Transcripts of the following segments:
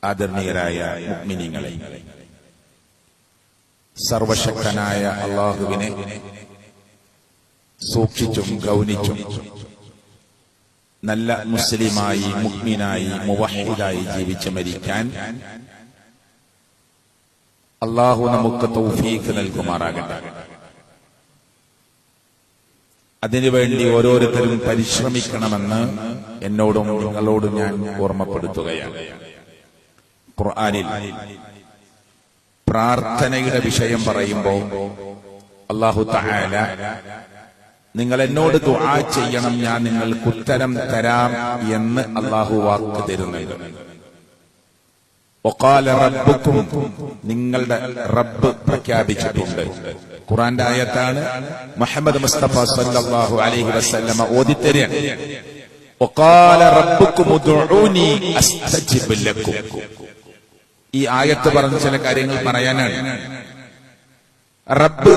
ആദരണീയരായ മുഅ്മിനീങ്ങളെ, സർവശക്തനായ അല്ലാഹുവിനെ സൂക്ഷിച്ചും ഗൗനിച്ചും നല്ല മുസ്ലിമായി, മുഅ്മിനായി, മുവഹ്ഹിദായി ജീവിച്ച് മരിക്കാൻ അല്ലാഹു നമുക്ക് തൗഫീഖ് നൽകുമാറാകട്ടെ. അതിനുവേണ്ടി ഓരോരുത്തരും പരിശ്രമിക്കണമെന്ന് എന്നോടും നിങ്ങളോടും ഞാൻ ഓർമ്മപ്പെടുത്തുകയാണ്. ഖുർആനിൽ പ്രാർത്ഥനയുടെ വിഷയം പറയുമ്പോൾ അല്ലാഹു തആല നിങ്ങൾ എന്നോട് ദുആ ചെയ്യണം, ഞാൻ നിങ്ങൾക്ക് ഉത്തരം തരാം എന്ന് അല്ലാഹു വാക്ക് തരുന്നുണ്ട്. വഖാല റബ്ബുക്കും, നിങ്ങളുടെ റബ്ബ് പ്രഖ്യാപിച്ചിട്ടുണ്ട്. ഖുർആന്റെ ആയത്താണ്. മുഹമ്മദ് മുസ്തഫ സല്ലല്ലാഹു അലൈഹി വസല്ലമ ഓതിത്തരാണ്. വഖാല റബ്ബുക്കും ഉദ്ഉനി അസ്തജിബ് ലക്കും. ഈ ആയത്ത് പറഞ്ഞ ചില കാര്യങ്ങൾ പറയാനാണ്. റബ്ബ്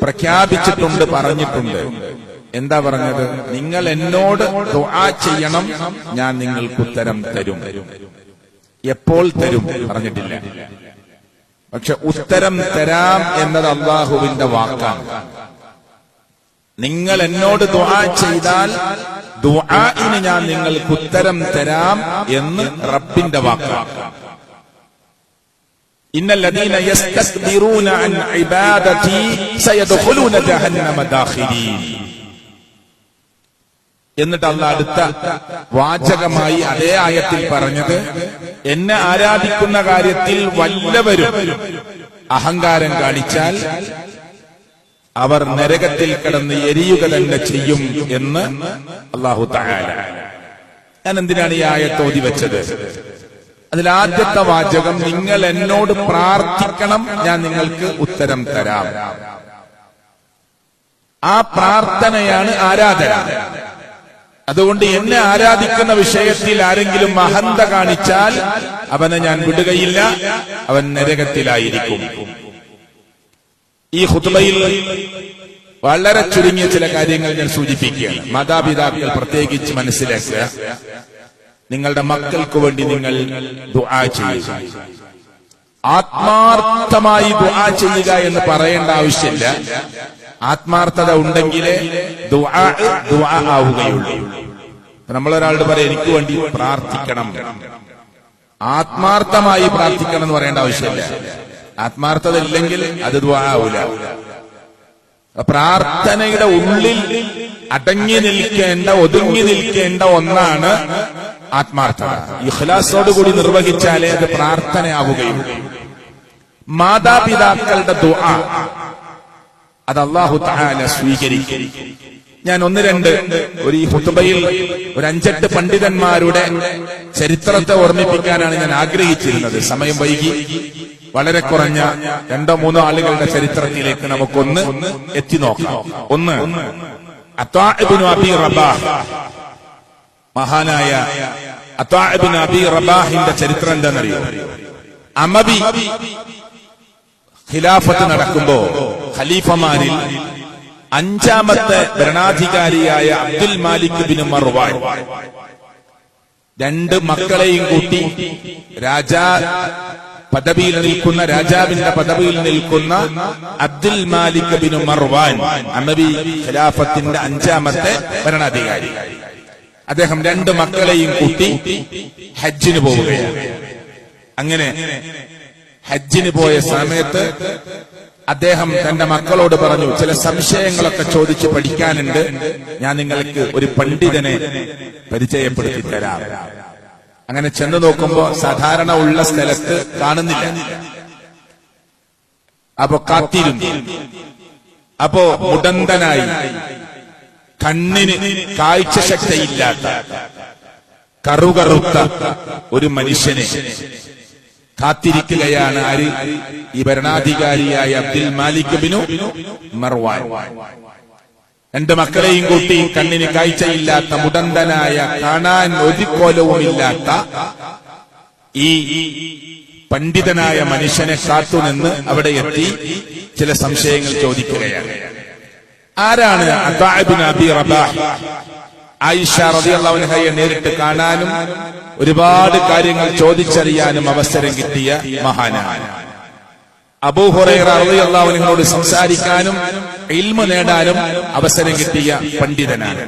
പ്രഖ്യാപിച്ചിട്ടുണ്ട്, പറഞ്ഞിട്ടുണ്ട്. എന്താ പറഞ്ഞത്? നിങ്ങൾ എന്നോട് ദുആ ചെയ്യണം, ഞാൻ നിങ്ങൾക്ക് ഉത്തരം തരും. എപ്പോൾ തരും പറഞ്ഞിട്ടില്ല. പക്ഷെ ഉത്തരം തരാം എന്നത് അല്ലാഹുവിന്റെ വാക്കാണ്. നിങ്ങൾ എന്നോട് ദുആ ചെയ്താൽ ദുആഇന് ഞാൻ നിങ്ങൾക്ക് ഉത്തരം തരാം എന്ന് റബ്ബിന്റെ വാക്കാണ്. ഇന്നല്ലദീന യസ്തക്ബിറൂന അൻ ഇബാദതി സയദ്ഖുലൂന ജഹന്നമ ദാഖിലീൻ. എന്നിട്ട് അല്ലാഹു അടുത്ത വാചകമായി അതേ ആയത്തിൽ പറഞ്ഞത്, എന്നെ ആരാധിക്കുന്ന കാര്യത്തിൽ വല്ലവരും അഹങ്കാരം കാണിച്ചാൽ അവർ നരകത്തിൽ കിടന്ന് എരിയുക തന്നെ ചെയ്യും എന്ന് അല്ലാഹു തആല. ഞാൻ എന്തിനാണ് ഈ ആയത്ത് ഓതി വെച്ചത്? അതിൽ ആദ്യത്തെ വാചകം, നിങ്ങൾ എന്നോട് പ്രാർത്ഥിക്കണം, ഞാൻ നിങ്ങൾക്ക് ഉത്തരം തരാം. ആ പ്രാർത്ഥനയാണ് ആരാധന. അതുകൊണ്ട് എന്നെ ആരാധിക്കുന്ന വിഷയത്തിൽ ആരെങ്കിലും അഹന്ത കാണിച്ചാൽ അവനെ ഞാൻ വിടുകയില്ല, അവൻ നരകത്തിലായിരിക്കും. ഈ ഖുത്ബയിൽ വളരെ ചുരുങ്ങിയ ചില കാര്യങ്ങൾ ഞാൻ സൂചിപ്പിക്കുകയാണ്. മാതാപിതാക്കൾ പ്രത്യേകിച്ച് മനസ്സിലാക്കുക, നിങ്ങളുടെ മക്കൾക്ക് വേണ്ടി നിങ്ങൾ ദുആ ചെയ്യുക. ആത്മാർത്ഥമായി ദുആ ചെയ്യുക എന്ന് പറയേണ്ട ആവശ്യമില്ല. ആത്മാർത്ഥത ഉണ്ടെങ്കിലേ ദുആ ആവുകയുള്ളൂ. നമ്മളൊരാളോട് പറയാം, എനിക്ക് വേണ്ടി പ്രാർത്ഥിക്കണം, ആത്മാർത്ഥമായി പ്രാർത്ഥിക്കണം എന്ന് പറയേണ്ട ആവശ്യമില്ല. ആത്മാർത്ഥത ഇല്ലെങ്കിൽ അത് ദുആ ആവൂല. പ്രാർത്ഥനയുടെ ഉള്ളിൽ അടങ്ങി നിൽക്കേണ്ട, ഒതുങ്ങി നിൽക്കേണ്ട ഒന്നാണ് ആത്മാർത്ഥത. ഇഖ്ലാസോടുകൂടി നിർവഹിച്ചാലേ അത് പ്രാർത്ഥനയാവുകയുള്ളൂ. മാതാപിതാക്കളുടെ ദുആ അത് അല്ലാഹു തആല സ്വീകരിക്കും. ഞാൻ ഈ ഖുത്ബയിൽ ഒരു 5-8 പണ്ഡിതന്മാരുടെ ചരിത്രത്തെ ഓർമ്മിപ്പിക്കാനാണ് ഞാൻ ആഗ്രഹിച്ചിരുന്നത്. സമയം വൈകി. വളരെ കുറഞ്ഞ 2-3 ആളുകളുടെ ചരിത്രത്തിലേക്ക് നമുക്കൊന്ന് എത്തി നോക്കാം. ഒന്ന്, അത്വാ ഇബ്നു അബീ റബാഹ്. മഹാനായ അത്വാ ഇബ്നു അബീ റബാഹിന്റെ ചരിത്രം എന്താണെന്നറിയോ? അമവി ഖിലാഫത്ത് നടക്കുമ്പോ ഖലീഫമാരിൽ 5ാമത്തെ ഭരണാധികാരിയായ അബ്ദുൽ മാലിക് ബിൻ മർവാൻ 2 മക്കളെയും കൂട്ടി രാജാവിന്റെ പദവിയിൽ നിൽക്കുന്ന അബ്ദുൽ മാലിക് ബിൻ മർവാൻ അമവി ഖിലാഫത്തിന്റെ 5ാമത്തെ ഭരണാധികാരി. അദ്ദേഹം 2 മക്കളെയും കൂട്ടി ഹജ്ജിന് പോവുകയാണ്. അങ്ങനെ ഹജ്ജിന് പോയ സമയത്ത് അദ്ദേഹം തന്റെ മക്കളോട് പറഞ്ഞു, ചില സംശയങ്ങളൊക്കെ ചോദിച്ച് പഠിക്കാനുണ്ട്, ഞാൻ നിങ്ങൾക്ക് ഒരു പണ്ഡിതനെ പരിചയപ്പെടുത്തി തരാം. അങ്ങനെ ചെന്ന് നോക്കുമ്പോ സാധാരണ ഉള്ള സ്ഥലത്ത് കാണുന്നില്ല. അപ്പോ കാത്തിരുന്നു. അപ്പോ മുടന്തനായി, കണ്ണിന് കാഴ്ച ശക്തിയില്ലാത്ത കറുകറുത്ത ഒരു മനുഷ്യനെ കാത്തിരിക്കുകയാണ്. ആര്? ഈ ഭരണാധികാരിയായ അബ്ദുൽ മാലിക് ബിനു മർവാൻ. 2 മക്കളെയും കൂട്ടി കണ്ണിന് കാഴ്ചയില്ലാത്ത, മുടന്തനായ, കാണാൻ ഒരു കോലവുമില്ലാത്ത ഈ പണ്ഡിതനായ മനുഷ്യനെ കാത്തുനിന്ന് അവിടെ എത്തി ചില സംശയങ്ങൾ ചോദിക്കുകയാണ്. ആരാണ് അത്വാ ഇബ്നു അബീ റബാഹ്? ആയിഷ റളിയല്ലാഹു അൻഹയെ നേരിട്ട് കാണാനും ഒരുപാട് കാര്യങ്ങൾ ചോദിച്ചറിയാനും അവസരം കിട്ടിയ മഹാനാണ്. അബൂ ഹുറൈറ റളിയല്ലാഹു അൻഹുവോട് സംസാരിക്കാനും ഇൽമു നേടാനും അവസരം കിട്ടിയ പണ്ഡിതനാണ്.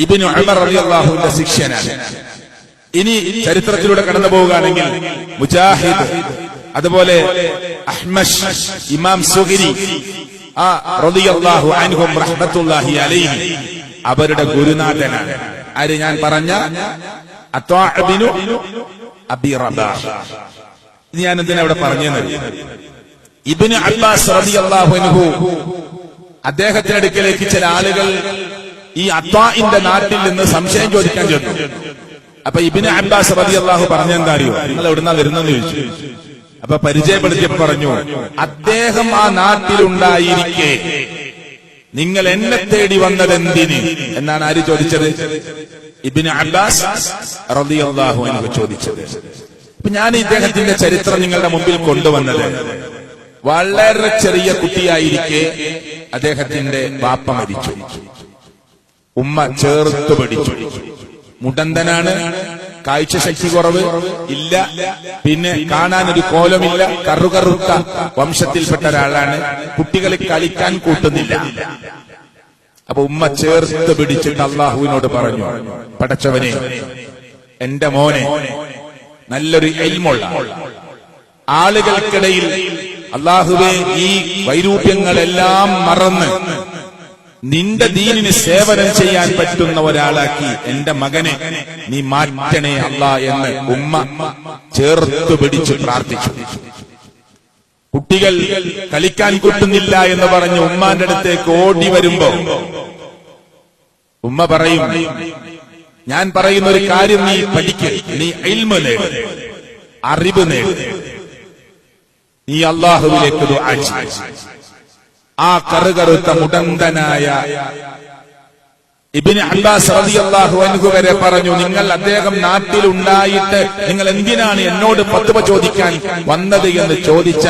ഇബ്നു ഉമർ റളിയല്ലാഹുവിന്റെ ശിഷ്യനാണ്. ഇനി ചരിത്രത്തിലൂടെ കടന്നു പോവുകയാണെങ്കിൽ മുജാഹിദ്, അതുപോലെ അഹ്മശ്, ഇമാം സുഹരി റളിയല്ലാഹു അൻഹും റഹ്മത്തുള്ളാഹി അലൈഹി അവരുടെ ഗുരുനാഥനാണ്. ആര്? ഞാൻ പറഞ്ഞ അത്വാ ഇബ്നു അബി റബാഹ്. ഇത് ഞാൻ എന്തിനാ ഇവിടെ പറഞ്ഞത്? ഇബ്നു അബ്ബാസ് റളിയല്ലാഹു അൻഹു അദ്ദേഹത്തിന്റെ അടുക്കലേക്ക് ചില ആളുകൾ ഈ അത്വാഇന്റെ നാട്ടിൽ നിന്ന് സംശയം ചോദിക്കാൻ ചെന്നു. അപ്പൊ ഇബ്നു അബ്ബാസ് റളിയല്ലാഹു പറഞ്ഞെന്താ അറിയോ? നിങ്ങൾ എവിടുന്നാ വരുന്നെന്ന് ചോദിച്ചു. അപ്പൊ പരിചയപ്പെടുത്തിയപ്പോ പറഞ്ഞു, അദ്ദേഹം ആ നാട്ടിലുണ്ടായിരിക്കെ നിങ്ങൾ എന്നെ തേടി വന്നതെന്തിന് എന്നാണ് ആര് ചോദിച്ചത്? ഇബ്നു അബ്ബാസ് റളിയല്ലാഹു അൻഹു ചോദിച്ചത്. അപ്പൊ ഞാൻ ഇദ്ദേഹത്തിന്റെ ചരിത്രം നിങ്ങളുടെ മുമ്പിൽ കൊണ്ടുവന്നത്, വളരെ ചെറിയ കുട്ടിയായിരിക്കെ അദ്ദേഹത്തിന്റെ ബാപ്പ മരിച്ചു. ഉമ്മ ചേർത്ത് പിടിച്ചു. മുടന്തനാണ്, കാഴ്ചശക്തി കുറവ് ഇല്ല, പിന്നെ കാണാനൊരു കോലമില്ല, കറുകറുത്ത വംശത്തിൽപ്പെട്ട ഒരാളാണ്. കുട്ടികൾ കളിക്കാൻ കൂട്ടുന്നില്ല. അപ്പൊ ഉമ്മ ചേർത്ത് പിടിച്ചിട്ട് അള്ളാഹുവിനോട് പറഞ്ഞു, പടച്ചവനെ, എന്റെ മോനെ നല്ലൊരു ഇൽമുള്ള ആളുകൾക്കിടയിൽ അള്ളാഹുവേ ഈ വൈരൂപ്യങ്ങളെല്ലാം മറന്ന് നിന്റെ ദീനിന് സേവനം ചെയ്യാൻ പറ്റുന്ന ഒരാളാക്കി എന്റെ മകനെ നീ മാറ്റണേ അല്ലാ എന്ന് ഉമ്മ ചേർത്തു പിടിച്ച് പ്രാർത്ഥിച്ചു. കുട്ടികൾ കളിക്കാൻ കൂട്ടുന്നില്ല എന്ന് പറഞ്ഞ് ഉമ്മാന്റെ അടുത്തേക്ക് ഓടി വരുമ്പോ ഉമ്മ പറയും, ഞാൻ പറയുന്ന ഒരു കാര്യം നീ പഠിക്ക്, നീ ഇൽമു നേട്, അറിവ് നേട്, നീ അല്ലാഹുവിലേക്ക് ദുആ ചെയ്യ്. ആ കറുകറുത്ത മുടന്തനായ ഇബ്നു അബ്ബാസ് റളിയല്ലാഹു അൻഹു വരെ പറഞ്ഞു, നിങ്ങൾ അദ്ദേഹം നാട്ടിലുണ്ടായിട്ട് നിങ്ങൾ എന്തിനാണ് എന്നോട് ഫത്വ ചോദിക്കാൻ വന്നത് എന്ന് ചോദിച്ച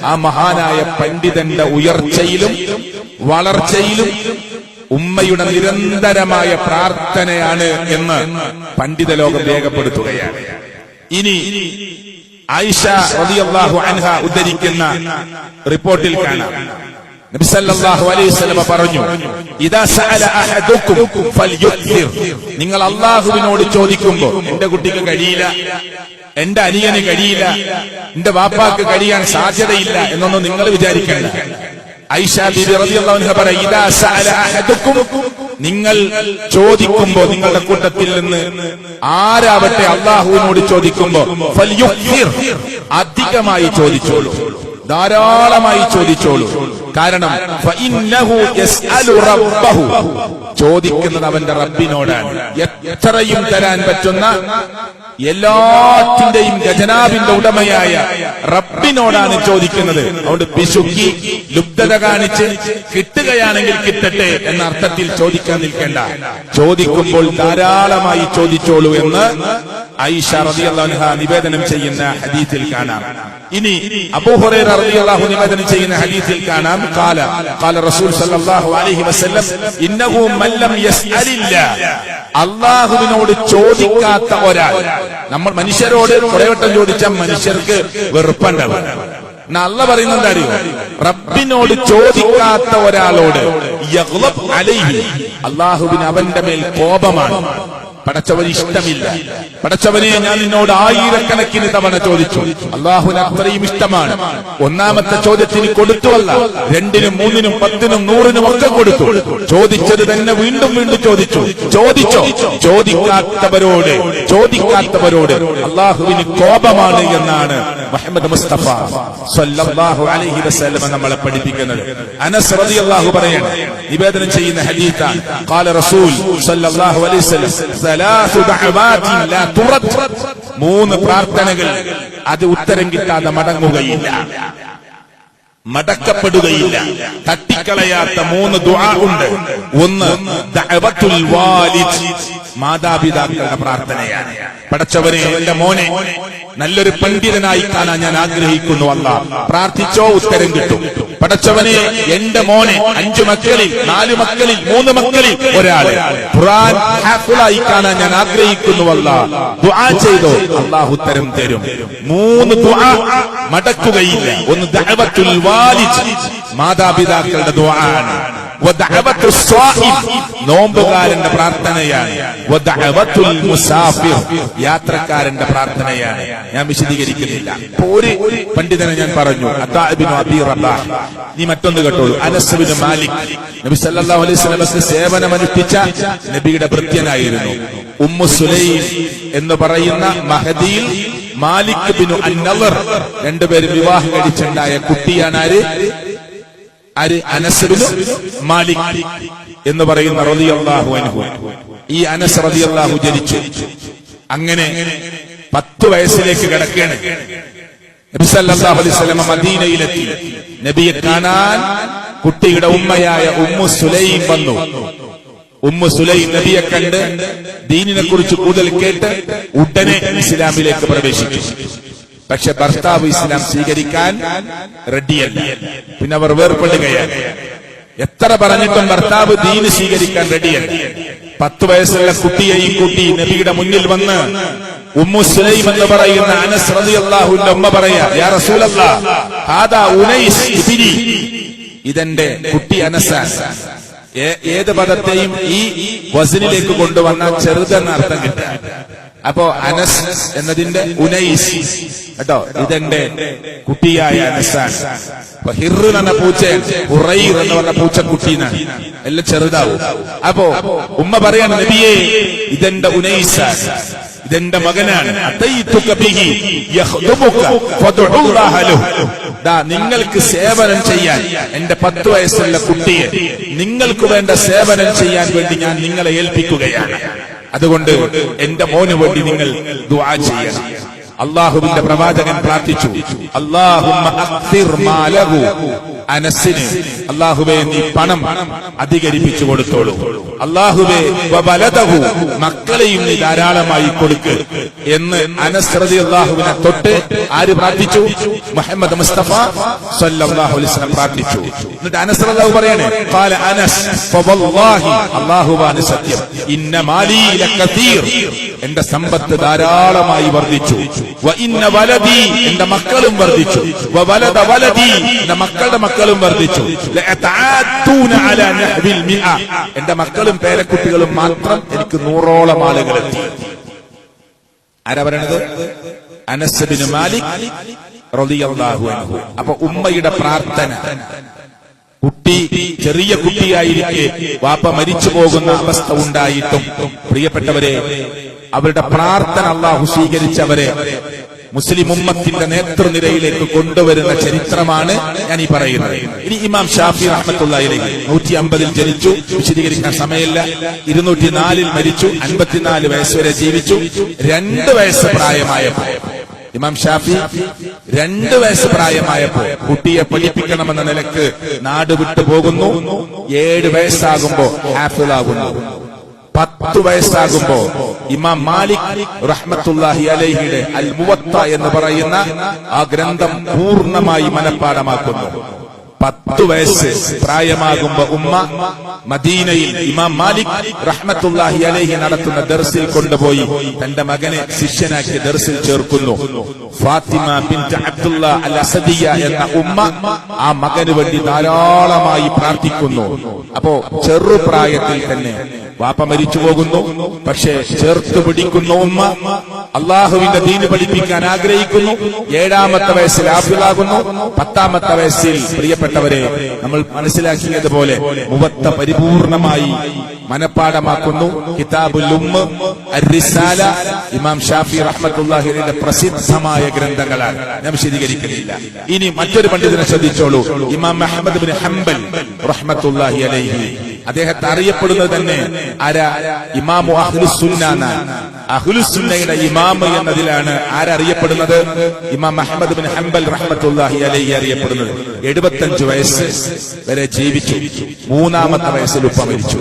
ആ മഹാനായ പണ്ഡിതന്റെ ഉയർച്ചയിലും വളർച്ചയിലും ഉമ്മയുടെ നിരന്തരമായ പ്രാർത്ഥനയാണ് എന്ന് പണ്ഡിത ലോകം രേഖപ്പെടുത്തുകയാണ്. ഇനി ആയിഷ റളിയല്ലാഹു അൻഹ ഉദ്ധരിക്കുന്ന റിപ്പോർട്ടിൽ കാണാം, നബി സല്ലല്ലാഹു അലൈഹി വസല്ലം പറഞ്ഞു, ഇദാ സഅല അഹദുക്കും ഫൽയുക്സിർ, നിങ്ങൾ അല്ലാഹുവിനോട് ചോദിക്കുമ്പോൾ, എന്റെ കുട്ടിക്ക് കഴിയില്ല, എന്റെ അനിയന് കഴിയില്ല, എന്റെ വാപ്പാക്ക് കഴിയാൻ സാധ്യതയില്ല എന്നൊന്നും നിങ്ങൾ വിചാരിക്കേണ്ട. ആയിഷ ബിബി റളിയല്ലാഹു അൻഹ പറയും, ഇദാ സഅല അഹദുക്കും, നിങ്ങൾ ചോദിക്കുമ്പോൾ, നിങ്ങളുടെ കൂട്ടത്തിൽ നിന്ന് ആരാവട്ടെ അല്ലാഹുവിനോട് ചോദിക്കുമ്പോൾ ഫൽയുക്സിർ, അധികമായി ചോദിച്ചോളൂ, ധാരാളമായി ചോദിച്ചോളൂ. കാരണം ഫഇന്നഹു യസ്അലു റബ്ബഹു, ചോദിക്കുന്നത് അവന്റെ റബ്ബിനോടാണ്. എത്രയും തരാൻ പറ്റുന്ന എല്ലാത്തിന്റെയും ഖജനാവിന്റെ ഉടമയായ റബ്ബിനോടാണ് ചോദിക്കുന്നത്. അതുകൊണ്ട് പിശുക്കി ലുബ്ധത കാണിച്ച് കിട്ടുകയാണെങ്കിൽ കിട്ടട്ടെ എന്ന അർത്ഥത്തിൽ ചോദിക്കാൻ നിൽക്കേണ്ട, ചോദിക്കുമ്പോൾ ധാരാളമായി ചോദിച്ചോളൂ എന്ന് ആയിഷ റളിയല്ലാഹു അൻഹ നിവേദനം ചെയ്യുന്ന ഹദീസിൽ കാണാം. ഇനി അബൂ ഹുറൈറ റളിയല്ലാഹു നിവേദനം ചെയ്യുന്ന ഹദീസിൽ കാണാം, ഖാല റസൂൽ സല്ലല്ലാഹു അലൈഹി വസല്ലം, ഇന്നഹു മൻ ലം യസ്അലില്ലാ, അല്ലാഹുവിനോട് ചോദിക്കാത്ത ഒരാൾ, നമ്മൾ മനുഷ്യരോട് കുറെ വട്ടം ചോദിച്ചാൽ മനുഷ്യർക്ക് വെറുപ്പുണ്ടാവും. അല്ലാഹ് പറയുന്നത് എന്താ അറിയോ? റബ്ബിനോട് ചോദിക്കാത്ത ഒരാളോട് യഗ്ളബ് അലൈഹി, അല്ലാഹുവിന് അവന്റെ മേൽ കോപമാണ്, പടച്ചവന് ഇഷ്ടമില്ല. പടച്ചവനെ, ഞാൻ നിന്നോട് ആയിരക്കണക്കിന് തവണ ചോദിച്ചു, അല്ലാഹുവിന് അത്രയും ഇഷ്ടമാണ്. ഒന്നാമത്തെ ചോദ്യത്തിന് കൊടുത്തുവല്ല, 2-നും 3-നും 10-നും 100-നും ഒക്കെ കൊടുത്തു. ചോദിച്ചത് തന്നെ വീണ്ടും വീണ്ടും ചോദിച്ചു. ചോദിക്കാത്തവരോട് അല്ലാഹുവിന് കോപമാണ് എന്നാണ് മുഹമ്മദ് മുസ്തഫ സ്വല്ലല്ലാഹു അലൈഹി വസല്ലം നമ്മളെ പഠിപ്പിക്കുന്നത്. അനസ് റളിയല്ലാഹു പറയാണ്, നിവേദനം ചെയ്യുന്ന ഹദീസാണ്, ഖാല റസൂൽ സ്വല്ലല്ലാഹു അലൈഹി വസല്ലം, 3 ദഅവാതിൻ ലാ തുറദ്, 3 പ്രാർത്ഥനകൾ അത് ഉത്തരം കിട്ടാതെ മടങ്ങുകയില്ല, മടക്കപ്പെടുകയില്ല, തട്ടിക്കളയാത്ത 3 ദുആ ഉണ്ട്. ഒന്ന് ദഅവത്തുൽ വാലിദ്, മാതാപിതാക്കളുടെ പ്രാർത്ഥനയാണ്. പടച്ചവനെ, എന്റെ മോനെ നല്ലൊരു പണ്ഡിതനായി കാണാൻ ഞാൻ ആഗ്രഹിക്കുന്നു, അല്ലാഹ് പ്രാർത്ഥിച്ചോ ഉത്തരം കിട്ടും. പടച്ചവനെ എന്റെ മോനെ 5 മക്കളിൽ 4 മക്കളിൽ 3 മക്കളിൽ ഒരാളെ ഖുർആൻ ഹാഫിളായി കാണാൻ ഞാൻ ആഗ്രഹിക്കുന്നു അല്ലാഹ്. ദുആ ചെയ്തോ, അല്ലാഹു ഉത്തരം തരും. 3 ദുആ മടക്കുകയില്ല. ഒന്ന് ദഅവത്തുൽ വാലിദ്, മാതാപിതാക്കളുടെ ദുആയാണ്. വദഅവത്തുസ് സ്വാഇം, നോമ്പുകാരന്റെ പ്രാർത്ഥനയാണ്. വദഅവത്തുൽ മുസാഫിർ, യാത്രക്കാരന്റെ പ്രാർത്ഥനയാണ്. ഞാൻ വിശദീകരിക്കുന്നില്ല. ഒരു പണ്ഡിതനെ ഞാൻ പറഞ്ഞു, അതാ ഇബ്നു അബീ റബാഹ്. നീ മറ്റൊന്ന് കേട്ടോളൂ. അനസ് ഇബ്നു മാലിക് നബി സല്ലല്ലാഹു അലൈഹി വസല്ലമക്ക് സേവനമനുഷ്ഠിച്ച നബിയുടെ ഭൃത്യനായിരുന്നു. ഉമ്മു സുലൈം എന്ന് പറയുന്ന മഹദിയിൽ മാലിക് ഇബ്നു അൻ-നളർ രണ്ടുപേരും വിവാഹം കഴിച്ചുണ്ടായ കുട്ടിയാണ് ആര്? അനസ് ഇബ്നു മാലിക് എന്ന് പറയുന്ന റളിയല്ലാഹു അൻഹു. ഈ അനസ് റളിയല്ലാഹു ജനിച്ചു. അങ്ങനെ 10 വയസ്സിലേക്ക് കടക്കുകയാണ്. നബി സല്ലല്ലാഹു അലൈഹി വസല്ലം മദീനയിലെത്തി. നബിയെ കാണാൻ കുട്ടിയുടെ ഉമ്മയായ ഉമ്മു സുലൈം വന്നു. ഉമ്മു സുലൈം നബിയെ കണ്ട് ദീനിനെ കുറിച്ച് കൂടുതൽ കേട്ട് ഉടനെ ഇസ്ലാമിലേക്ക് പ്രവേശിച്ചു. പക്ഷെ ഭർത്താവ് ഇസ്ലാം സ്വീകരിക്കാൻ റെഡിയല്ല. പിന്നെ അവർ വേർപ്പെടുകയാണ്. എത്ര പറഞ്ഞിട്ടും ഭർത്താവ് ദീന് സ്വീകരിക്കാൻ റെഡിയല്ല. 10 വയസ്സുള്ള കുട്ടിയെയും കൂട്ടി നബിയുടെ മുന്നിൽ വന്ന് ഉമ്മു സുലൈം എന്ന് പറയുന്ന അനസ് റളിയല്ലാഹുവിന്റെ ഉമ്മ പറയാ, യാ റസൂലല്ലാഹ് ഹാദാ ഉനൈസ് ഇബ്നി, ഇതെന്റെ കുട്ടി അനസാണ്. ഏത് പദത്തെയും ഈ വസ്നിലേക്ക് കൊണ്ടുവന്നാൽ ചെറുതെന്ന അർത്ഥം കിട്ടുക. അപ്പോ അനസ് എന്നതിന്റെ ഉനൈസ് കേട്ടോ, ഇതെന്റെ കുട്ടിയായ അനസാണ്. ഹിർ എന്ന പൂച്ചയാണ്, ഹുറൈർ എന്ന് പറഞ്ഞ പൂച്ചക്കുട്ടീനാണ്. എല്ലാം ചെറുതാവും. അപ്പോ ഉമ്മ പറയാണ്, നബിയേ ഇതെന്റെ ഉനൈസാണ്, ഇതെന്റെ മകനാണ്. നിങ്ങൾക്ക് സേവനം ചെയ്യാൻ എന്റെ 10 വയസ്സുള്ള കുട്ടിയെ നിങ്ങൾക്ക് വേണ്ട സേവനം ചെയ്യാൻ വേണ്ടി ഞാൻ നിങ്ങളെ ഏൽപ്പിക്കുകയാണ്. അതുകൊണ്ട് എന്റെ മോന് വേണ്ടി നിങ്ങൾ ദുആ ചെയ്യണം. അള്ളാഹുവിന്റെ പ്രവാചകൻ പ്രാർത്ഥിച്ചു, അല്ലാഹുമ്മ അക്തിർ മാലഹു, അനസിന് അല്ലാഹുവേ നീ പണം അധികരിപ്പിച്ചു കൊടുത്തോളൂ. അല്ലാഹുവേ വബലദഹു, മക്കളെയും നീ ധാരാളമായി കൊടുക്ക് എന്ന് അനസ് റളിയല്ലാഹുവിനെ തൊട്ട് ആര് പ്രാർത്ഥിച്ചു? മുഹമ്മദ് മുസ്തഫ സല്ലല്ലാഹു അലൈഹി വസല്ലം പ്രാർത്ഥിച്ചു. എന്നിട്ട് അനസ് റളിയല്ലാഹു പറയാണ്, ഖാല അനസ് ഫവല്ലാഹി, അല്ലാഹുവാണ് സത്യം, ഇന്ന മാലി ലകതീർ, എന്റെ സമ്പത്ത് ധാരാളമായി വർദ്ധിച്ചു. വ ഇന്ന വലദി, എന്റെ മക്കളും വർദ്ധിച്ചു. വ വലദ വലദി, എന്റെ മക്കളുടെ മക്കളും വർദ്ധിച്ചു. ലഅതഅതൂന അലാ നഹ്വിൽ മിഅ, എന്റെ മക്കളും പേരക്കുട്ടികളും മാത്രം എനിക്ക് 100ഓളം ആളുകളെത്തി. ആരാ പറയണത്? അനസ് ബിൻ മാലിക് റളിയല്ലാഹു അൻഹു. അപ്പൊ ഉമ്മയുടെ പ്രാർത്ഥന, കുട്ടി ചെറിയ കുട്ടിയായിരിക്കെ വാപ്പ മരിച്ചു പോകുന്ന അവസ്ഥ ഉണ്ടായിട്ടും പ്രിയപ്പെട്ടവരെ അവരുടെ പ്രാർത്ഥന അല്ലാഹു സ്വീകരിച്ചവരെ മുസ്ലിം ഉമ്മത്തിന്റെ നേതൃനിരയിലേക്ക് കൊണ്ടുവരുന്ന ചരിത്രമാണ് ഞാൻ ഈ പറയുന്നത്. ഇനി ഇമാം ഷാഫി റഹ്മത്തുള്ളാഹി അലൈഹി 150-ൽ ജനിച്ചു, വിശദീകരിക്കാൻ സമയമില്ല. 204-ൽ മരിച്ചു, 54 വയസ്സ് വരെ ജീവിച്ചു. 2 വയസ്സ് പ്രായമായപ്പോ ഇമാം ഷാഫി 2 വയസ്സ് പ്രായമായപ്പോ കുട്ടിയെ പഠിപ്പിക്കണമെന്ന നിലക്ക് നാട് വിട്ടു പോകുന്നു. 7 വയസ്സാകുമ്പോ ഹാഫിളാകുന്നു. 10 വയസ്സാകുമ്പോ ഇമാം മാലിക് റഹ്മത്തുള്ളാഹി അലൈഹിയുടെ അൽ മുവത്ത എന്ന് പറയുന്ന ആ ഗ്രന്ഥം പൂർണ്ണമായി മനഃപ്പാഠമാക്കുന്നു. 10 വയസ്സ് പ്രായമാകുമ്പോ ഉമ്മ മദീനയിൽ ഇമാം മാലിക് റഹ്മത്തുള്ളാഹി അലൈഹി നടത്തുന്ന ദർസിൽ കൊണ്ടുപോയി തന്റെ മകനെ ശിഷ്യനാക്കി ദർസിൽ ചേർക്കുന്നു. ഫാത്തിമ ബിൻത് അബ്ദുള്ള അൽ അസദിയ എന്ന ഉമ്മ ആ മകന് വേണ്ടി ധാരാളമായി പ്രാർത്ഥിക്കുന്നു. അപ്പോ ചെറുപ്രായത്തിൽ തന്നെ വാപ്പ മരിച്ചു പോകുന്നു. പക്ഷേ ചേർത്ത് പിടിക്കുന്ന ഉമ്മ അള്ളാഹുവിന്റെ ദീന് പഠിപ്പിക്കാൻ ആഗ്രഹിക്കുന്നു. 7-ാമത്തെ വയസ്സിൽ ഹാഫിളാകുന്നു. 10-ാമത്തെ വയസ്സിൽ പ്രിയപ്പെട്ടവരെ നമ്മൾ മനസ്സിലാക്കിയതുപോലെ മുവത്ത പരിപൂർണമായി മനഃപ്പാഠമാക്കുന്നു. കിതാബുൽ ഉമ്മ്, അർ-റിസാല, ഇമാം ഷാഫി റഹ്മത്തുള്ളാഹിയുടെ പ്രസിദ്ധമായ ഗ്രന്ഥങ്ങളാണ്. ഞാൻ വിശദീകരിക്കുന്നില്ല. ഇനി മറ്റൊരു പണ്ഡിതനെ ശ്രദ്ധിച്ചോളൂ, ഇമാം അഹ്മദ് ബിൻ ഹംബൽ റഹ്മത്തുള്ളാഹി അലൈഹി. അദ്ദേഹത്തെ അറിയപ്പെടുന്നത് തന്നെ ആരാ? ഇമാമു അഹ്ലുസുന്ന. അഹ്ലുസുന്നയുടെ ഇമാമ് എന്നതിലാണ് ആരറിയപ്പെടുന്നത്? ഇമാം അഹ്മദ് ബിൻ ഹംബൽ റഹ്മത്തുള്ളാഹി അലൈഹി അറിയപ്പെടുന്നത്. 75 വയസ്സ് വരെ ജീവിച്ചു. 3-ാമത്തെ വയസ്സിൽ ഉപ്പ മരിച്ചു.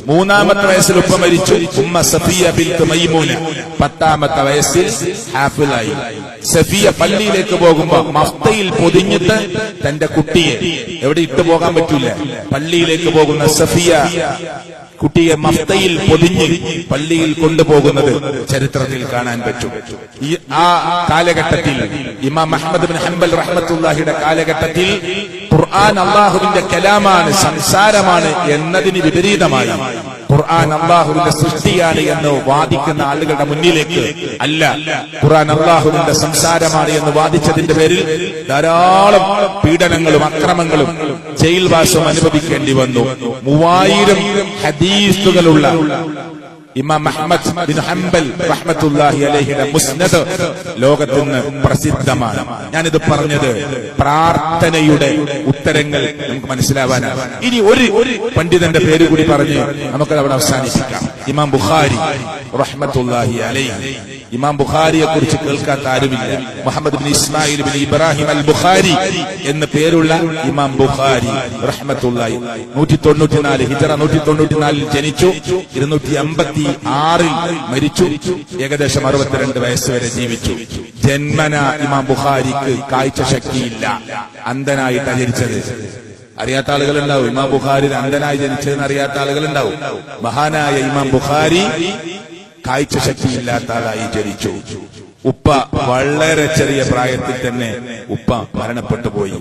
3-ാമത്തെ വയസ്സിൽ ഉപ്പ മരിച്ചു. ഉമ്മ സഫിയ ബിൻത് മൈമൂന 10-ാമത്തെ വയസ്സിൽ ഹാഫിളായി. സഫിയ പള്ളിയിലേക്ക് പോകുമ്പോ മഫ്തയിൽ പൊതിഞ്ഞിട്ട് തന്റെ കുട്ടിയെ എവിടെ ഇട്ടു പോകാൻ പറ്റൂല. പള്ളിയിലേക്ക് പോകുന്ന സഫിയ കുട്ടിയെ മഫ്തയിൽ പൊതിഞ്ഞ് പള്ളിയിൽ കൊണ്ടുപോകുന്നത് ചരിത്രത്തിൽ കാണാൻ പറ്റും. ആ കാലഘട്ടത്തിൽ ഇമാം അഹ്മദ് ബിൻ ഹംബൽ റഹ്മത്തുള്ളാഹിയുടെ കാലഘട്ടത്തിൽ ഖുർആൻ അല്ലാഹുവിന്റെ കലാമാണ്, സംസാരമാണ് എന്നതിന് വിപരീതമായി ഖുർആൻ അല്ലാഹുവിന്റെ സൃഷ്ടിയാണ് എന്ന് വാദിക്കുന്ന ആളുകളുടെ മുന്നിലേക്ക് അല്ല, ഖുർആൻ അല്ലാഹുവിന്റെ സംസാരമാണ് എന്ന് വാദിച്ചതിന്റെ പേരിൽ ധാരാളം പീഡനങ്ങളും അക്രമങ്ങളും ജയിൽവാസവും അനുഭവിക്കേണ്ടി വന്നു. 3000 ഹദീസുകളുള്ള ഇമാം അഹ്മദ് ബിൻ ഹംബൽ റഹ്മത്തുള്ളാഹി അലൈഹിയുടെ മുസ്നദ് ലോകത്തിന് പ്രസിദ്ധമാണ്. ഞാനിത് പറഞ്ഞത് പ്രാർത്ഥനയുടെ ഉത്തരങ്ങൾ നമുക്ക് മനസ്സിലാവാനാണ്. ഇനി ഒരു പണ്ഡിതന്റെ പേര് കൂടി പറഞ്ഞ് നമുക്കത് അവിടെ അവസാനിപ്പിക്കാം. ഇമാം ബുഖാരി റഹ്മത്തുള്ളാഹി അലൈഹി. ഇമാം ബുഖാരിയെ കുറിച്ച് കേൾക്കാത്ത ആരുമില്ല. Muhammad bin Ismail bin Ibrahim al Bukhari എന്ന പേരുള്ള ഇമാം ബുഖാരി റഹ്മത്തുള്ളാഹി 194 ഹിജറ 194 ജനിച്ചു, 256 മരിച്ചു, ഏകദേശം 62 വയസ്സ് വരെ ജീവിച്ചു. ജന്മന ഇമാം ബുഖാരിക്ക് കാഴ്ച ശക്തിയില്ല, അന്ധനായിട്ടാണ് ജനിച്ചത്. അറിയാത്ത ആളുകളുണ്ടാവും. ഇമാം ബുഖാരി അന്ധനായി ജനിച്ചതെന്ന് അറിയാത്ത ആളുകളുണ്ടാവും. മഹാനായ ഇമാം ബുഖാരി കാഴ്ച ശക്തിയില്ലാത്ത ആളായി ജനിച്ചു. ഉപ്പ വളരെ ചെറിയ പ്രായത്തിൽ തന്നെ ഉപ്പ മരണപ്പെട്ടു പോയി.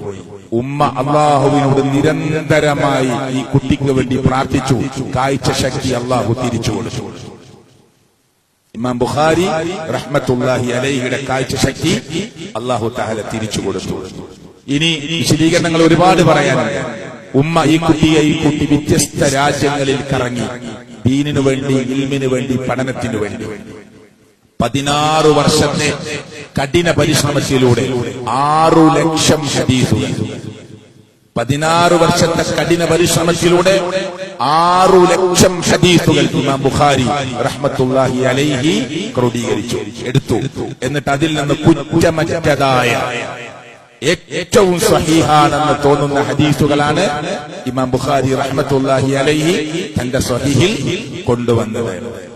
ഉമ്മ അള്ളാഹുവിനോട് നിരന്തരമായി ഈ കുട്ടിക്ക് വേണ്ടി പ്രാർത്ഥിച്ചു. കാഴ്ച ശക്തി അള്ളാഹു തിരിച്ചു കൊടുത്തു. ഇമാം ബുഖാരി റഹ്മത്തുള്ളാഹി അലൈഹിയുടെ കാഴ്ച ശക്തി അള്ളാഹു തആല തിരിച്ചു കൊടുത്തു. ഇനി വിശദീകരണങ്ങൾ ഒരുപാട് പറയാനുണ്ട്. ഉമ്മ ഈ കുട്ടി വ്യത്യസ്ത രാജ്യങ്ങളിൽ കറങ്ങി, ദീനിനു വേണ്ടി, ഇൽമിനു വേണ്ടി, പഠനത്തിനു വേണ്ടി 16 വർഷത്തെ കഠിന പരിശ്രമത്തിലൂടെ 6 ലക്ഷം ഹദീസുകൾ, 16 വർഷത്തെ കഠിന പരിശ്രമത്തിലൂടെ 6 ലക്ഷം ഹദീസുകൾ ഇമാം ബുഖാരി റഹ്മത്തുള്ളാഹി അലൈഹി ക്രോഡീകരിച്ചു എടുത്തു. എന്നിട്ട് അതിൽ നിന്ന് കുറ്റമറ്റതായ ഏറ്റവും സ്വഹീഹാണെന്ന് തോന്നുന്ന ഹദീസുകളാണ് ഇമാം ബുഖാരി റഹ്മത്തുള്ളാഹി അലൈഹി തന്റെ സ്വഹീഹിൽ കൊണ്ടുവന്നത്.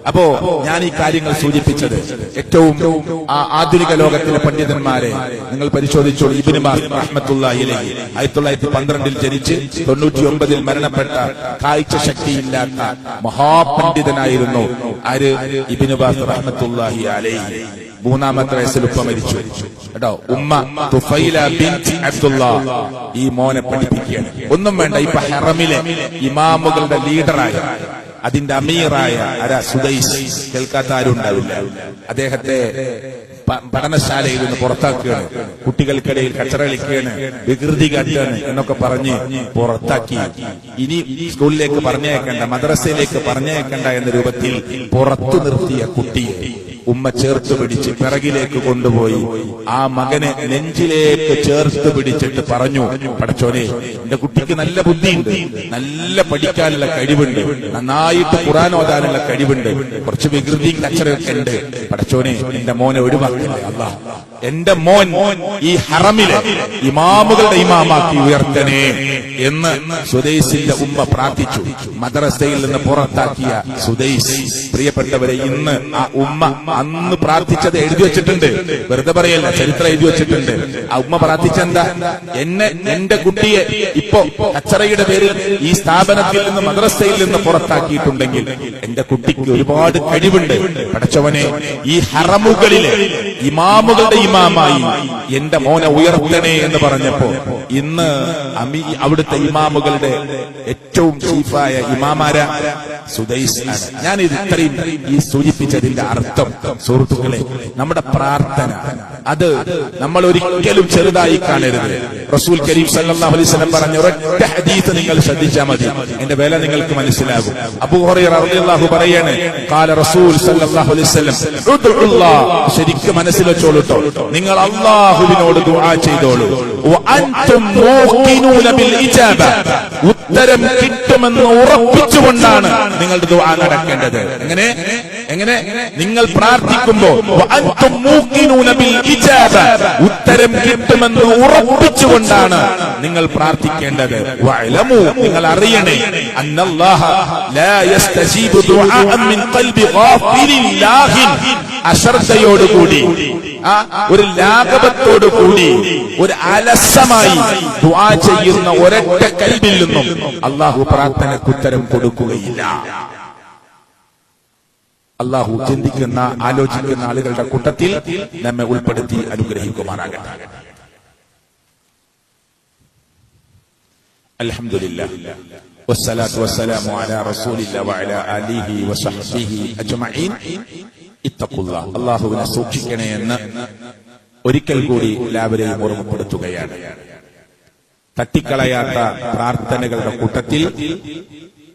അപ്പോ ഞാൻ ഈ കാര്യങ്ങൾ സൂചിപ്പിച്ചത് ഏറ്റവും ആധുനിക ലോകത്തിലെ പണ്ഡിതന്മാരെ നിങ്ങൾ പരിശോധിച്ചോളൂ. ഇബ്നു ബാസ് റഹ്മത്തുള്ളാഹി അലൈഹി 1912 ജനിച്ച് 99 മരണപ്പെട്ട കാഴ്ച ശക്തിയില്ലാത്ത മഹാപണ്ഡിതനായിരുന്നു ആര്? ഇബ്നു ബാസ് റഹ്മത്തുള്ളാഹി അലൈഹി. 3-ാമത്തെ വയസ്സിൽ ഉപ്പ മരിച്ചു കേട്ടോ. ഉമ്മ തുഫൈല ബിൻത് അബ്ദുല്ലാഹ് ഈ മോനെ പഠിപ്പിക്കുകയാണ്. ഒന്നും വേണ്ട, ഇപ്പൊ ഹറമിലെ ഇമാമുകളുടെ ലീഡറായ, അതിന്റെ അമീറായ സുദൈസ്, കേൾക്കാത്ത ആരും ഉണ്ടാവില്ല. അദ്ദേഹത്തെ പഠനശാലയിൽ നിന്ന് പുറത്താക്കുകയാണ്. കുട്ടികൾക്കിടയിൽ കച്ചറളിക്കുകയാണ്, വികൃതി കാട്ടുകയാണ് എന്നൊക്കെ പറഞ്ഞ് പുറത്താക്കി. ഇനി സ്കൂളിലേക്ക് പറഞ്ഞേക്കണ്ട, മദ്രസയിലേക്ക് പറഞ്ഞേക്കണ്ട എന്ന രൂപത്തിൽ പുറത്തു നിർത്തിയ കുട്ടിയെ ഉമ്മ ചേർത്ത് പിടിച്ച് പിറകിലേക്ക് കൊണ്ടുപോയി ആ മകനെ നെഞ്ചിലേക്ക് ചേർത്ത് പിടിച്ചിട്ട് പറഞ്ഞു, പടച്ചോനെ, എന്റെ കുട്ടിക്ക് നല്ല ബുദ്ധിയുണ്ട്, നല്ല പഠിക്കാനുള്ള കഴിവുണ്ട്, നന്നായിട്ട് ഖുർആൻ ഓതാനുള്ള കഴിവുണ്ട്, കുറച്ച് വികൃതിയും കച്ചറയൊക്കെ ഉണ്ട്. പടച്ചോനെ, എന്റെ മോനെ ഒഴിവാക്കില്ലേ അല്ലാഹ്, എന്റെ മോൻ ഈ ഹറമിലെ ഇമാമുകളുടെ ഇമാമാക്കി ഉയർത്തണേ എന്ന് സുദൈസിന്റെ ഉമ്മ പ്രാർത്ഥിച്ചു. മദ്രസയിൽ നിന്ന് പുറത്താക്കിയ സുദൈസ്, പ്രിയപ്പെട്ടവരെ, ഇന്ന് ആ ഉമ്മ അന്ന് പ്രാർത്ഥിച്ചത് എഴുതി വെച്ചിട്ടുണ്ട്, വെറുതെ പറയല്ല, ചരിത്രം എഴുതി വെച്ചിട്ടുണ്ട്. ആ ഉമ്മ പ്രാർത്ഥിച്ചെന്താ? എന്റെ കുട്ടിയെ ഇപ്പോ കച്ചറയുടെ പേരിൽ ഈ സ്ഥാപനത്തിൽ നിന്ന്, മദ്രസയിൽ നിന്ന് പുറത്താക്കിയിട്ടുണ്ടെങ്കിൽ എന്റെ കുട്ടിക്ക് ഒരുപാട് കഴിവുണ്ട്, പടച്ചവനെ ഈ ഹറമുകളിലെ ഇമാമുകളുടെ ഇമാമായി എന്റെ മോനെ ഉയർത്തണേ എന്ന് പറഞ്ഞപ്പോ ഇന്ന് അവിടുത്തെ ഇമാമുകളുടെ ഏറ്റവും ചീഫായ ഇമാമാര സുദൈസ് ആണ്. ഞാൻ ഇത് ഇത്രയും ഈ സൂചിപ്പിച്ചതിന്റെ അർത്ഥം, സുഹൃത്തുക്കളെ, നമ്മുടെ പ്രാർത്ഥന അത് നമ്മൾ ഒരിക്കലും ചെറുതായി കാണരുത്. റസൂൽ കരീം സല്ലല്ലാഹു അലൈഹി വസല്ലം പറഞ്ഞ ഒരൊറ്റ ഹദീസ് നിങ്ങൾ ശ്രദ്ധിച്ചാൽ മതി, എന്റെ വില നിങ്ങൾക്ക് മനസ്സിലാകും. അബൂ ഹുറൈറ റളിയല്ലാഹു പറയാണ്, ഖാല റസൂൽ സല്ലല്ലാഹു അലൈഹി വസല്ലം ഉദ്ഉല്ലാഹ്, ശരിക്കും മനസ്സിൽ വെച്ചോളൂട്ടോ, നിങ്ങൾ അല്ലാഹുവിനോട് ദുആ ചെയ്തോളൂ, വഅൻതും മൂഖിനൂന ബിൽ ഇജാബ, ഉത്തരം കിട്ടുമെന്ന് ഉറപ്പിച്ചുകൊണ്ടാണ് നിങ്ങളുടെ ദുആ നടക്കേണ്ടത്. എങ്ങനെ? നിങ്ങൾ പ്രാർത്ഥിക്കുമ്പോ വഅൻതും മൂഖിനൂന ബിൽ ഇജാബ, ഉത്തരം കിട്ടുമെന്ന് ഉറപ്പിച്ചുകൊണ്ടാണ് നിങ്ങൾ പ്രാർത്ഥിക്കേണ്ടത്. വഅലമു, നിങ്ങൾ അറിയണേ, അന്നല്ലാഹ ലാ യസ്തജീബു ദുആഅൻ മിൻ ഖൽബി ഗാഫിലിൻ ലാഹിൻ, അശ്രദ്ധയോടുകൂടി, ഒരു ലാഘവത്തോടുകൂടി, ഒരു അലസമായി ദുആ ചെയ്യുന്ന ഒരൊറ്റ കൽബിൽ നിന്നും അല്ലാഹു പ്രാർത്ഥനയ്ക്ക് ഉത്തരം കൊടുക്കുകയില്ല. അല്ലാഹു ചിന്തിക്കുന്ന, ആലോചിക്കുന്ന ആളുകളുടെ കൂട്ടത്തിൽ നമ്മെ ഉൾപ്പെടുത്തി അനുഗ്രഹിക്കുമാറാകട്ടെ. അൽഹംദുലില്ലാഹ് വസ്സലാത്തു വസ്സലാമു അലാ റസൂലില്ലാഹി വഅലാ ആലിഹി വസഹ്ബിഹി അജ്മഈൻ. ഇത്തഖുല്ലാഹ്, അല്ലാഹുവിനെ സൂക്ഷിക്കണേ എന്ന് ഒരിക്കൽ കൂടി എല്ലാവരെയും ഓർമ്മപ്പെടുത്തുകയാണ്. തട്ടിക്കളയാത്ത പ്രാർത്ഥനകളുടെ കൂട്ടത്തിൽ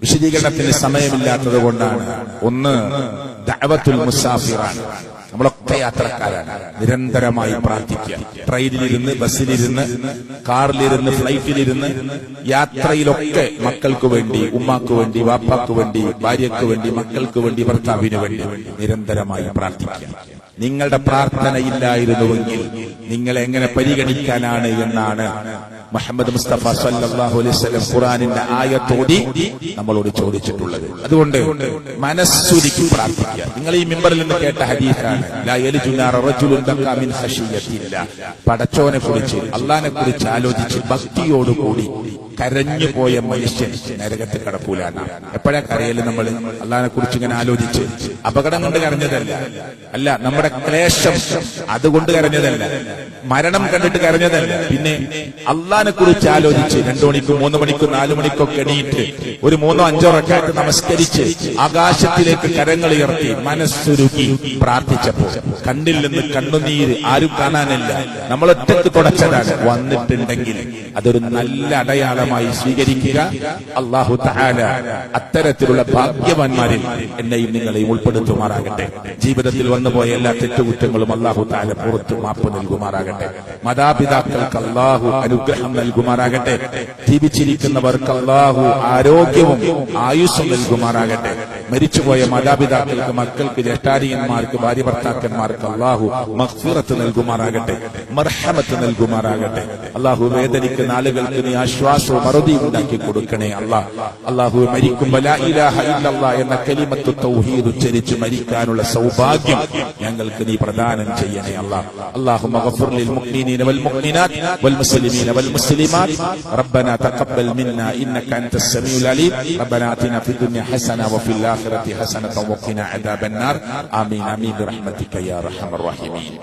വിശദീകരണത്തിന് സമയമില്ലാത്തത് കൊണ്ടാണ്. ഒന്ന്, ദഅവത്തുൽ മുസാഫിറാണ്. നമ്മളൊക്കെ യാത്രക്കാരാണ്. നിരന്തരമായി പ്രാർത്ഥിക്കുക. ട്രെയിനിലിരുന്ന്, ബസ്സിലിരുന്ന്, കാറിലിരുന്ന്, ഫ്ലൈറ്റിലിരുന്ന്, യാത്രയിലൊക്കെ മക്കൾക്ക് വേണ്ടി, ഉമ്മാക്ക് വേണ്ടി, വാപ്പാക്ക് വേണ്ടി, ഭാര്യയ്ക്ക് വേണ്ടി, മക്കൾക്ക് വേണ്ടി, ഭർത്താവിന് വേണ്ടി നിരന്തരമായി പ്രാർത്ഥിക്കുക. നിങ്ങളുടെ പ്രാർത്ഥന ഇല്ലായിരുന്നുവെങ്കിൽ നിങ്ങളെ എങ്ങനെ പരിഗണിക്കാനാണ് എന്നാണ് മുഹമ്മദ് മുസ്തഫ സല്ലല്ലാഹു അലൈഹി വസല്ലം ഖുർആനിന്റെ ആയത്തോടി നമ്മളോട് ചോദിച്ചിട്ടുള്ളത്. അതുകൊണ്ട് മനസ്സുരുക്കി പ്രാർത്ഥിക്കുക. നിങ്ങൾ ഈ മിമ്പറിൽ നിന്ന് കേട്ട ഹദീസാണ്, ലാ യൽജു നാറ റജുലുൻ ബക്കാ മിൻ ഖശിയത്തില്ലാ. പടച്ചോനെ കുറിച്ച്, അല്ലാഹനെ കുറിച്ച് ആലോചിച്ച് ഭക്തിയോടുകൂടി കരഞ്ഞു പോയ മനുഷ്യൻ നരകത്തിൽ കടക്കൂലാണ്. എപ്പോഴാ കരയല്? നമ്മൾ അല്ലാഹനെ കുറിച്ച് ഇങ്ങനെ ആലോചിച്ച്, അപകടം കൊണ്ട് കരഞ്ഞതല്ല, അല്ല, നമ്മുടെ ക്ലേശം അതുകൊണ്ട് കരഞ്ഞതല്ല, മരണം കണ്ടിട്ട് കരഞ്ഞതല്ല, പിന്നെ അല്ലാഹനെ കുറിച്ച് ആലോചിച്ച് 2 മണിക്കും 3 മണിക്കും 4 മണിക്കൊക്കെ എണീറ്റ് ഒരു 3-5 റക്അത്ത് നമസ്കരിച്ച് ആകാശത്തിലേക്ക് കരങ്ങൾ ഉയർത്തി മനസ്സുരുക്കി പ്രാർത്ഥിച്ചപ്പോ കണ്ണിൽ നിന്ന് കണ്ണുനീര് ആരും കാണാനില്ല, നമ്മളൊറ്റക്ക് തുടച്ചതാണ്. വന്നിട്ടുണ്ടെങ്കിൽ അതൊരു നല്ല അടയാളമായി സ്വീകരിക്കുക. അല്ലാഹു തആല അത്തരത്തിലുള്ള ഭാഗ്യവാന്മാരിൽ എന്നെയും നിങ്ങളെയും ഉൾപ്പെടുത്തുമാറാകട്ടെ. ജീവിതത്തിൽ വന്നുപോയ എല്ലാ തെറ്റുകുറ്റങ്ങളും അല്ലാഹു തആല പുറത്തു മാപ്പ് നൽകുമാറാകട്ടെ. മാതാപിതാക്കൾക്ക് അല്ലാഹു അനുഗ്രഹം നൽകുമാറാകട്ടെ. ജീവിച്ചിരിക്കുന്നവർക്ക് അല്ലാഹു ആരോഗ്യവും ആയുസ്സും നൽകുമാറാകട്ടെ. മരിച്ചുപോയ മാതാപിതാക്കൾക്ക്, മക്കൾക്ക്, ജ്യേഷ്ഠാനിയന്മാർക്ക്, ഭാര്യ ഭർത്താക്കന്മാർക്ക് അല്ലാഹു മഗ്ഫിറത്ത് നൽകുമാറാകട്ടെ, മർഹമത്ത് നൽകുമാറാകട്ടെ. അല്ലാഹു വേദനിക്കുന്ന ആളുകൾക്ക് നീ ആശ്വാസവും മറുതിയും ഉണ്ടാക്കി കൊടുക്കണേ അല്ലാഹ്. അല്ലാഹു മരിക്കുമ്പോൾ ലാ ഇലാഹ ഇല്ലല്ലാഹ് എന്ന കലിമത്തു തൗഹീദ് ഉച്ചരിച്ച് മരിക്കാനുള്ള സൗഭാഗ്യം ഞങ്ങൾക്ക് നീ പ്രദാനം ചെയ്യണേ അല്ലാഹ്. അല്ലാഹുമ്മ ഗഫിർ ലിൽ മുഅ്മിനീന വൽ മുഅ്മിനാത്ത് വൽ മുസ്ലിമീന വൽ മുസ്ലിമാത്ത്. റബ്ബനാ തഖബ്ബൽ മിന്നാ ഇന്നക അൻതസ് സമീഉൽ അലീം. റബ്ബനാ ആതിനാ ഫിദ് ദുനിയ ഹസന വഫിൽ ആഖിറതി ഹസനത വഖിനാ അദാബൻ നാർ. ആമീൻ ആമീൻ ബിറഹ്മതിക യാ അർഹമർ റഹീമീൻ.